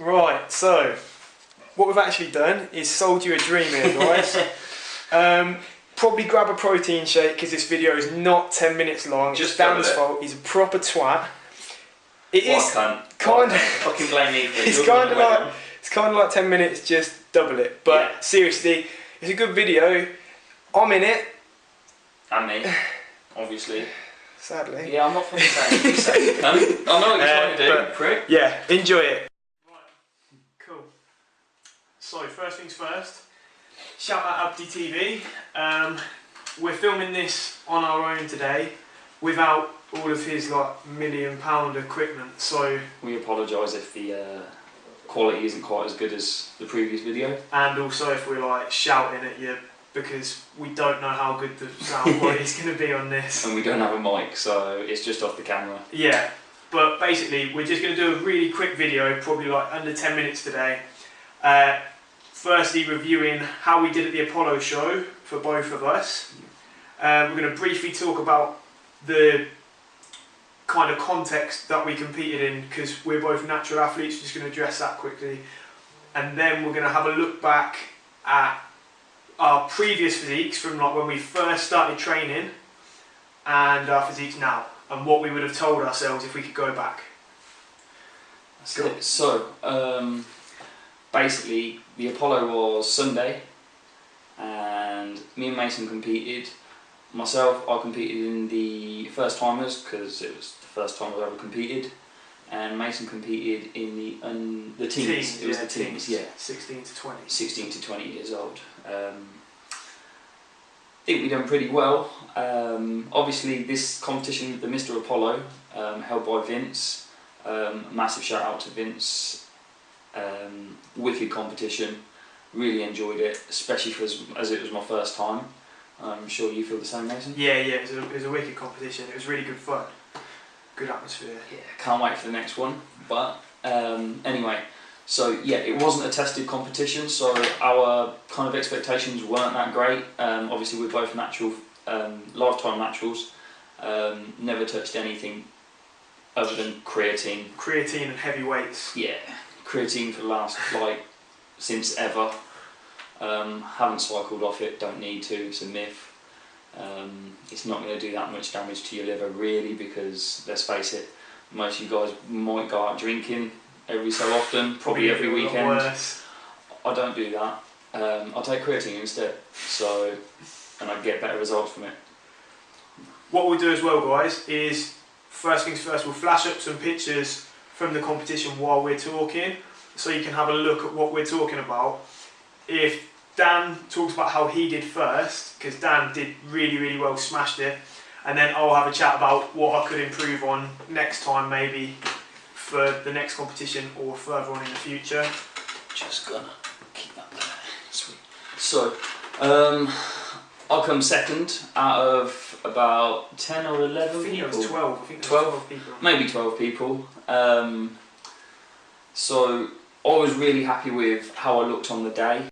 Right, so what we've actually done is sold you a dream here, guys. Probably grab a protein shake because this video is not 10 minutes long. Just it's Dan's fault. He's a proper twat. It is kind of fucking blame me for it. it's kind of like 10 minutes. Just double it. But yeah. Seriously, it's a good video. I'm in it. And me, obviously. Sadly. Yeah, I'm not fucking saying. I know what you're trying to do, prick. Yeah, enjoy it. Right, cool. So first things first. Shout out Abdi TV. We're filming this on our own today, without all of his like £1 million equipment. So we apologise if the quality isn't quite as good as the previous video, and also if we're like shouting at you because we don't know how good the sound quality is going to be on this. And we don't have a mic, so it's just off the camera. Yeah, but basically we're just going to do a really quick video, probably like under 10 minutes today. Firstly, reviewing how we did at the Apollo show for both of us. We're going to briefly talk about the kind of context that we competed in, because we're both natural athletes. Just going to address that quickly. And then we're going to have a look back at our previous physiques from like when we first started training and our physiques now, and what we would have told ourselves if we could go back. That's it. So, basically, the Apollo was Sunday, and me and Mason competed. Myself, I competed in the first timers because it was the first time I've ever competed, and Mason competed in the teens. It was the teens, yeah. 16 to 20. 16 to 20 years old. I think we've done pretty well. Obviously, this competition, the Mr. Apollo, held by Vince. Massive shout out to Vince. Wicked competition. Really enjoyed it, especially as it was my first time. I'm sure you feel the same, Mason? Yeah, it was a wicked competition. It was really good fun. Good atmosphere. Yeah, can't wait for the next one. But anyway, so yeah, it wasn't a tested competition, so our kind of expectations weren't that great. Obviously, we're both natural, lifetime naturals. Never touched anything other than creatine. Creatine and heavy weights. Yeah, creatine for the last since ever. Haven't cycled off it, don't need to, it's a myth. It's not going to do that much damage to your liver really, because let's face it, most of you guys might go out drinking every so often, probably every weekend. I don't do that. I take creatine instead, and I get better results from it. What we'll do as well, guys, is first things first, we'll flash up some pictures from the competition while we're talking, so you can have a look at what we're talking about. If Dan talks about how he did first, because Dan did really, really well, smashed it, and then I'll have a chat about what I could improve on next time, maybe for the next competition or further on in the future. Just gonna keep that there. Sweet. So, I'll come second out of about 10 or 11 I think people. it was 12. I think there was 12 people. Maybe 12 people. So, I was really happy with how I looked on the day.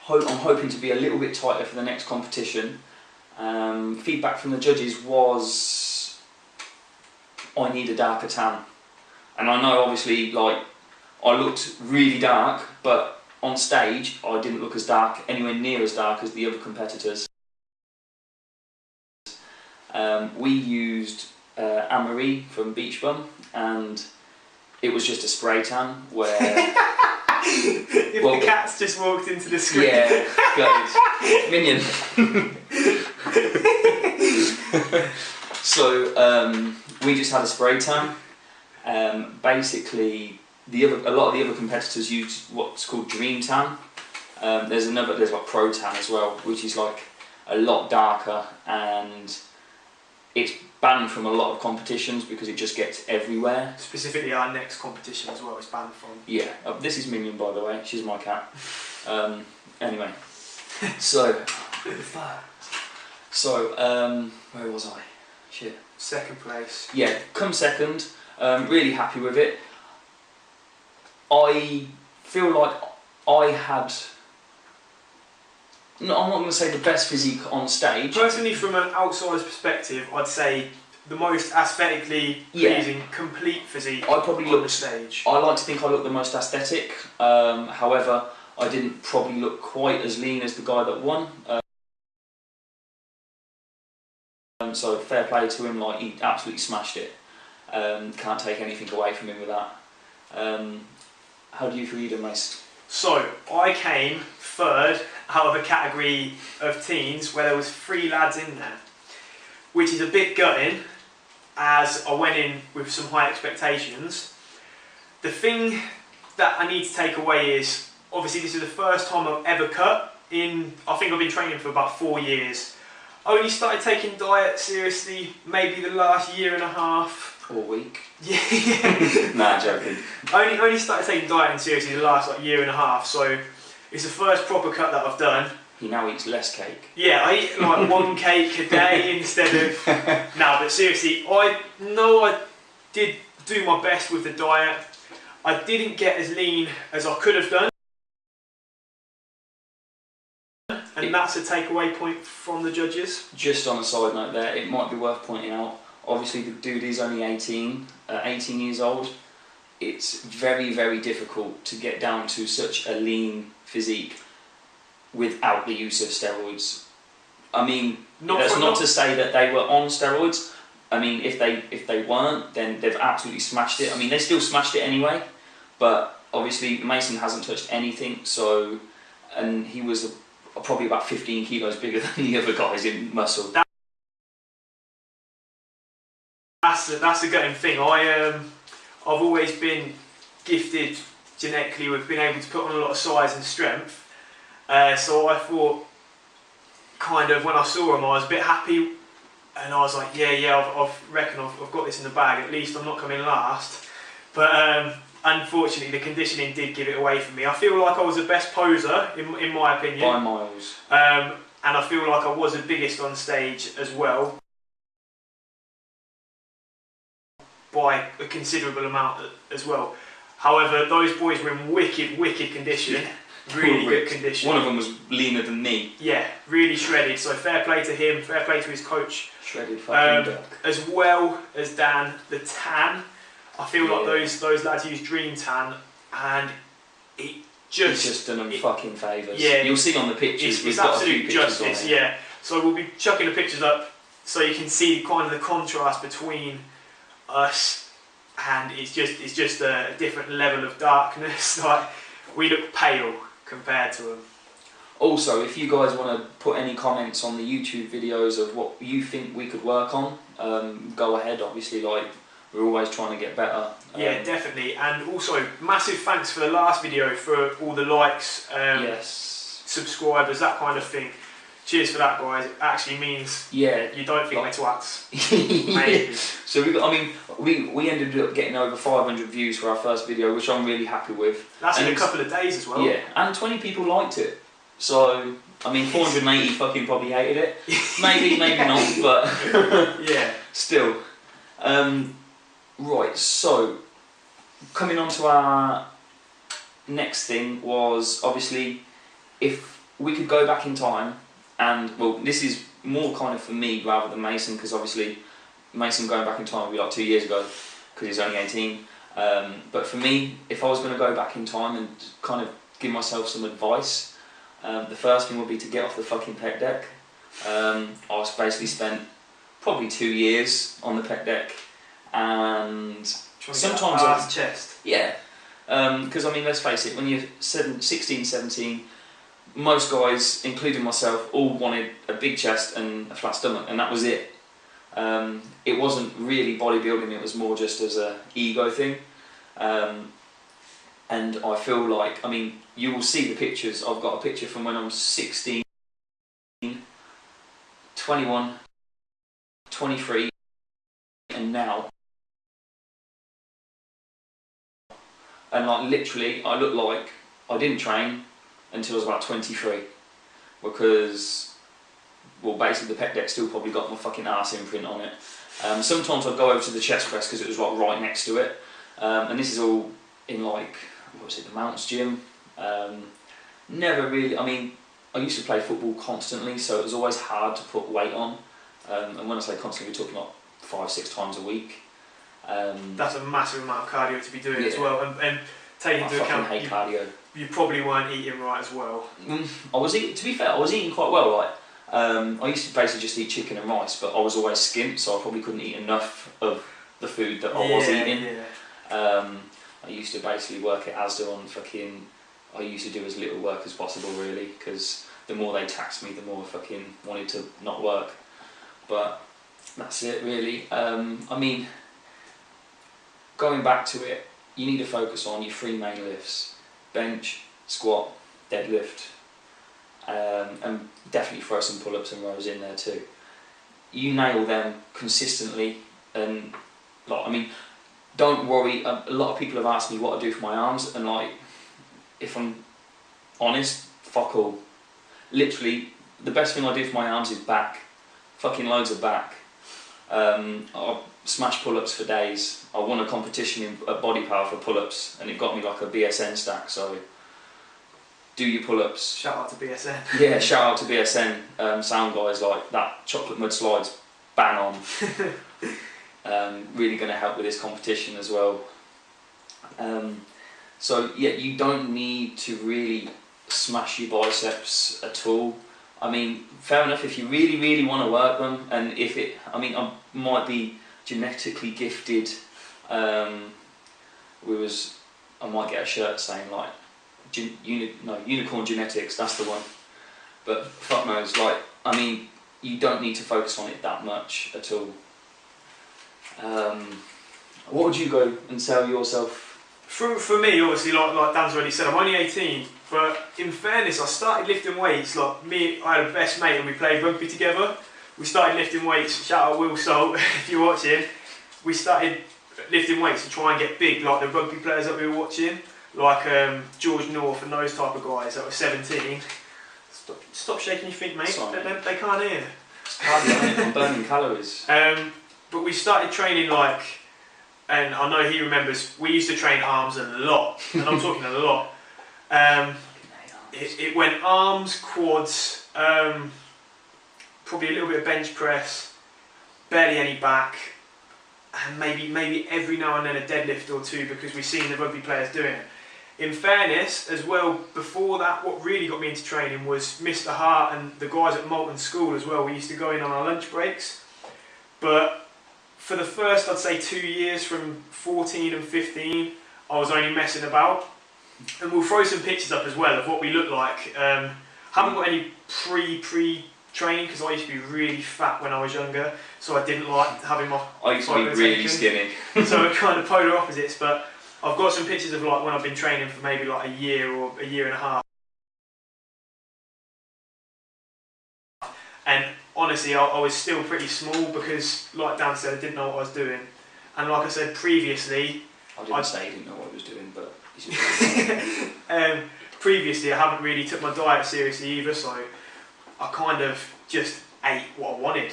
I'm hoping to be a little bit tighter for the next competition. Feedback from the judges was I need a darker tan, and I know obviously like I looked really dark, but on stage I didn't look as dark, anywhere near as dark as the other competitors. We used Anne-Marie from Beach Bum, and it was just a spray tan where the cat's just walked into the screen. Yeah, goes. Minion. So we just had a spray tan. Basically, a lot of the other competitors used what's called Dream Tan. There's like Pro Tan as well, which is like a lot darker, and it's banned from a lot of competitions because it just gets everywhere. Specifically our next competition as well is banned from. Yeah, this is Minion, by the way, she's my cat. Anyway, so where was I? Shit. Second place. Yeah, come second, really happy with it. I feel like I had No, I'm not going to say the best physique on stage. Personally, from an outsider's perspective, I'd say the most aesthetically pleasing, complete physique I probably on the stage. I like to think I look the most aesthetic. However, I didn't probably look quite as lean as the guy that won. So fair play to him, like he absolutely smashed it. Can't take anything away from him with that. How do you feel you done, Mace? So I came third out of a category of teens where there was 3 lads in there, which is a bit gutting, as I went in with some high expectations. The thing that I need to take away is, obviously this is the first time I've ever cut in, I think I've been training for about 4 years. I only started taking diet seriously maybe the last year and a half. Or week. Yeah. Nah, joking. I only started taking dieting seriously the last year and a half, so it's the first proper cut that I've done. He now eats less cake. Yeah, I eat like 1 cake a day instead of... No, but seriously, I know I did do my best with the diet. I didn't get as lean as I could have done. And that's a takeaway point from the judges. Just on a side note there, it might be worth pointing out, obviously the dude is only 18 years old. It's very, very difficult to get down to such a lean physique without the use of steroids. I mean, that's not to say that they were on steroids. I mean, if they weren't, then they've absolutely smashed it. I mean, they still smashed it anyway, but obviously Mason hasn't touched anything, so, and he was probably about 15 kilos bigger than the other guys in muscle. That's a gutting thing. I've always been gifted genetically with being able to put on a lot of size and strength. So I thought, kind of, when I saw him, I was a bit happy, and I was like, yeah, I reckon I've got this in the bag. At least I'm not coming last. But unfortunately, the conditioning did give it away for me. I feel like I was the best poser, in my opinion. By miles. And I feel like I was the biggest on stage as well, by a considerable amount as well. However, those boys were in wicked condition. Really good condition. One of them was leaner than me. Yeah, really shredded. So fair play to him, fair play to his coach. Shredded fucking duck. As well as Dan, the tan. I feel like those lads use Dream Tan, and it's just done them fucking favours. Yeah, you'll see on the pictures. It's absolute justice. Yeah. So we'll be chucking the pictures up so you can see kind of the contrast between us, and it's just a different level of darkness. Like, we look pale compared to them. Also, if you guys want to put any comments on the YouTube videos of what you think we could work on, go ahead. Obviously, like, we're always trying to get better. Yeah, definitely. And also, massive thanks for the last video, for all the likes, yes, subscribers, that kind of thing. Cheers for that, guys. It actually means you don't think we're twats. Maybe. So we ended up getting over 500 views for our first video, which I'm really happy with. That's in a couple of days as well. Yeah, and 20 people liked it. So, I mean, 480 fucking probably hated it. Maybe not, but yeah, still. Right, so coming on to our next thing was, obviously, if we could go back in time, and, well, this is more kind of for me rather than Mason, because obviously Mason going back in time would be like 2 years ago, because he's only 18. But for me, if I was going to go back in time and kind of give myself some advice, the first thing would be to get off the fucking pec deck. I basically spent probably 2 years on the pec deck, and sometimes I chest. Yeah, because I mean, let's face it, when you're 16, 17, most guys, including myself, all wanted a big chest and a flat stomach, and that was it. It wasn't really bodybuilding, it was more just as an ego thing. And I feel like, I mean, you will see the pictures. I've got a picture from when I'm 16, 21, 23, and now. And like, literally, I look like I didn't train until I was about 23, because, well, basically the pec deck still probably got my fucking arse imprint on it. Sometimes I'd go over to the chest press because it was like right next to it, and this is all in, like, what was it, the Mounts gym. Never really, I mean, I used to play football constantly, so it was always hard to put weight on. And when I say constantly, we're talking like 5-6 times a week. That's a massive amount of cardio to be doing as well, and take into account hate cardio. You probably weren't eating right as well. I was eating. To be fair, I was eating quite well. Like I used to basically just eat chicken and rice, but I was always skint, so I probably couldn't eat enough of the food that I was eating. I used to basically work at Asda on fucking. I used to do as little work as possible, really, because the more they taxed me, the more I fucking wanted to not work. But that's it, really. I mean, going back to it, you need to focus on your 3 main lifts: bench, squat, deadlift, and definitely throw some pull-ups and rows in there too. You nail them consistently, and like, I mean, don't worry. A lot of people have asked me what I do for my arms, and like, if I'm honest, fuck all. Literally, the best thing I do for my arms is back. Fucking loads of back. I smash pull-ups for days. I won a competition at Body Power for pull-ups, and it got me like a BSN stack. So, do your pull-ups. Shout out to BSN. Yeah, shout out to BSN. Sound guys, like that chocolate mud slides, bang on. Really going to help with this competition as well. So yeah, you don't need to really smash your biceps at all. I mean, fair enough if you really, really want to work them, and if it, I mean, I might be genetically gifted. I might get a shirt saying like, unicorn genetics. That's the one. But fuck knows, like, I mean, you don't need to focus on it that much at all. What would you go and tell yourself? For me, obviously, like Dan's already said, I'm only 18, but in fairness, I started lifting weights. Like I had a best mate and we played rugby together. We started lifting weights, shout out Will Salt if you're watching. We started lifting weights to try and get big, like the rugby players that we were watching, like George North and those type of guys that were 17. Stop shaking your feet, mate. They can't hear. I'm burning calories. But we started training like, and I know he remembers, we used to train arms a lot, and I'm talking a lot. It went arms, quads, probably a little bit of bench press, barely any back, and maybe every now and then a deadlift or two because we've seen the rugby players doing it. In fairness, as well, before that, what really got me into training was Mr. Hart and the guys at Malton School as well. We used to go in on our lunch breaks, but for the first, I'd say 2 years, from 14 and 15, I was only messing about. And we'll throw some pictures up as well of what we look like. Haven't got any pre-training because I used to be really fat when I was younger, so I didn't like having my I used to be really skinny. So we're kind of polar opposites, but I've got some pictures of like when I've been training for maybe like a year or a year and a half. And honestly, I was still pretty small because, like Dan said, I didn't know what I was doing. And like I said previously... I didn't say he didn't know what he was doing, but... previously, I haven't really took my diet seriously either, so I kind of just ate what I wanted.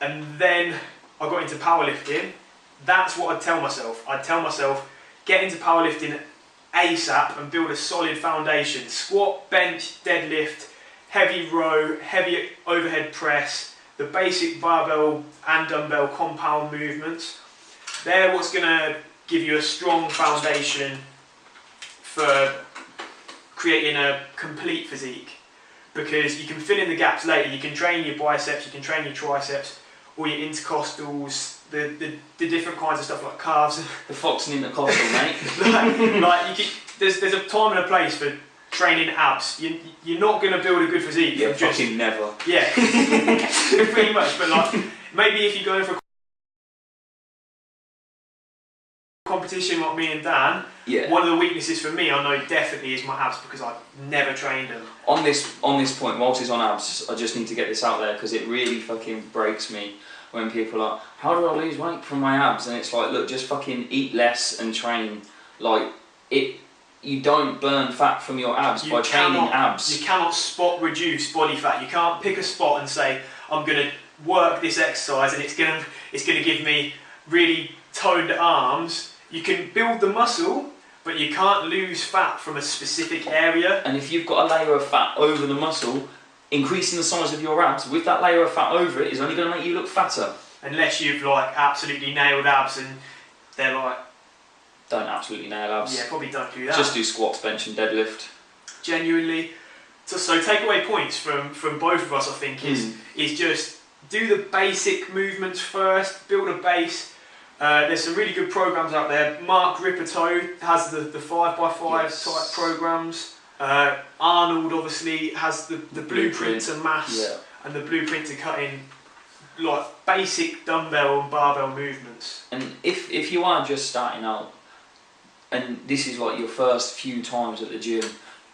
And then I got into powerlifting. That's what I'd tell myself. I'd tell myself, get into powerlifting ASAP and build a solid foundation. Squat, bench, deadlift, heavy row, heavy overhead press, the basic barbell and dumbbell compound movements. They're what's going to give you a strong foundation for creating a complete physique, because you can fill in the gaps later. You can train your biceps, you can train your triceps, or your intercostals, the different kinds of stuff like calves. The fox and intercostal, mate. There's a time and a place for training abs. You're not going to build a good physique. Yeah, fucking never. Yeah, pretty much. But like, maybe if you're going for a competition like me and Dan, one of the weaknesses for me, I know definitely, is my abs, because I've never trained them. On this point, whilst it's on abs, I just need to get this out there because it really fucking breaks me when people are like, how do I lose weight from my abs? And it's like, look, just fucking eat less and train. Like, you don't burn fat from your abs by training abs. You cannot spot reduce body fat. You can't pick a spot and say, I'm going to work this exercise and it's going to give me really toned arms. You can build the muscle, but you can't lose fat from a specific area. And if you've got a layer of fat over the muscle, increasing the size of your abs with that layer of fat over it is only going to make you look fatter. Unless you've like absolutely nailed abs and they're like... Don't absolutely nail abs. Yeah, probably don't do that. Just do squats, bench and deadlift. Genuinely. So takeaway points from both of us, I think, is just do the basic movements first, build a base. There's some really good programs out there. Mark Rippetoe has the 5x5 type programs. Arnold obviously has the blueprint to mass and the blueprint to cutting like basic dumbbell and barbell movements. And if you are just starting out and this is like your first few times at the gym,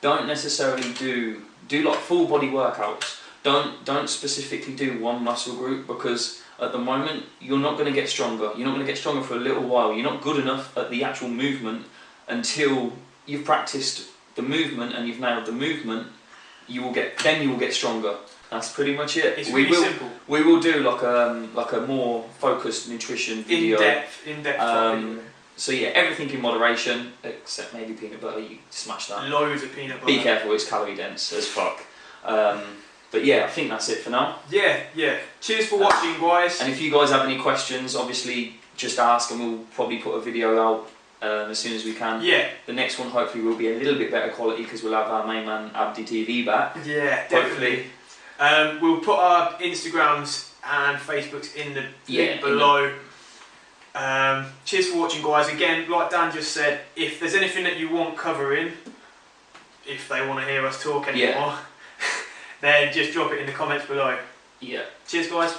don't necessarily do like full body workouts. Don't specifically do one muscle group, because at the moment you're not going to get stronger. You're not going to get stronger for a little while. You're not good enough at the actual movement until you've practiced the movement and you've nailed the movement. You will get stronger. That's pretty much it. It's really simple. We will do like a more focused nutrition video. In depth video. So yeah, everything in moderation, except maybe peanut butter. You smash that. Loads of peanut butter. Be careful, it's calorie dense as fuck. But yeah, I think that's it for now. Yeah. Cheers for watching, guys. And if you guys have any questions, obviously just ask, and we'll probably put a video out as soon as we can. Yeah. The next one hopefully will be a little bit better quality because we'll have our main man Abdi TV back. Yeah, definitely. We'll put our Instagrams and Facebooks in the link below. Cheers for watching, guys. Again, like Dan just said, if there's anything that you want covering, if they want to hear us talk anymore, then just drop it in the comments below. Yeah. Cheers, guys.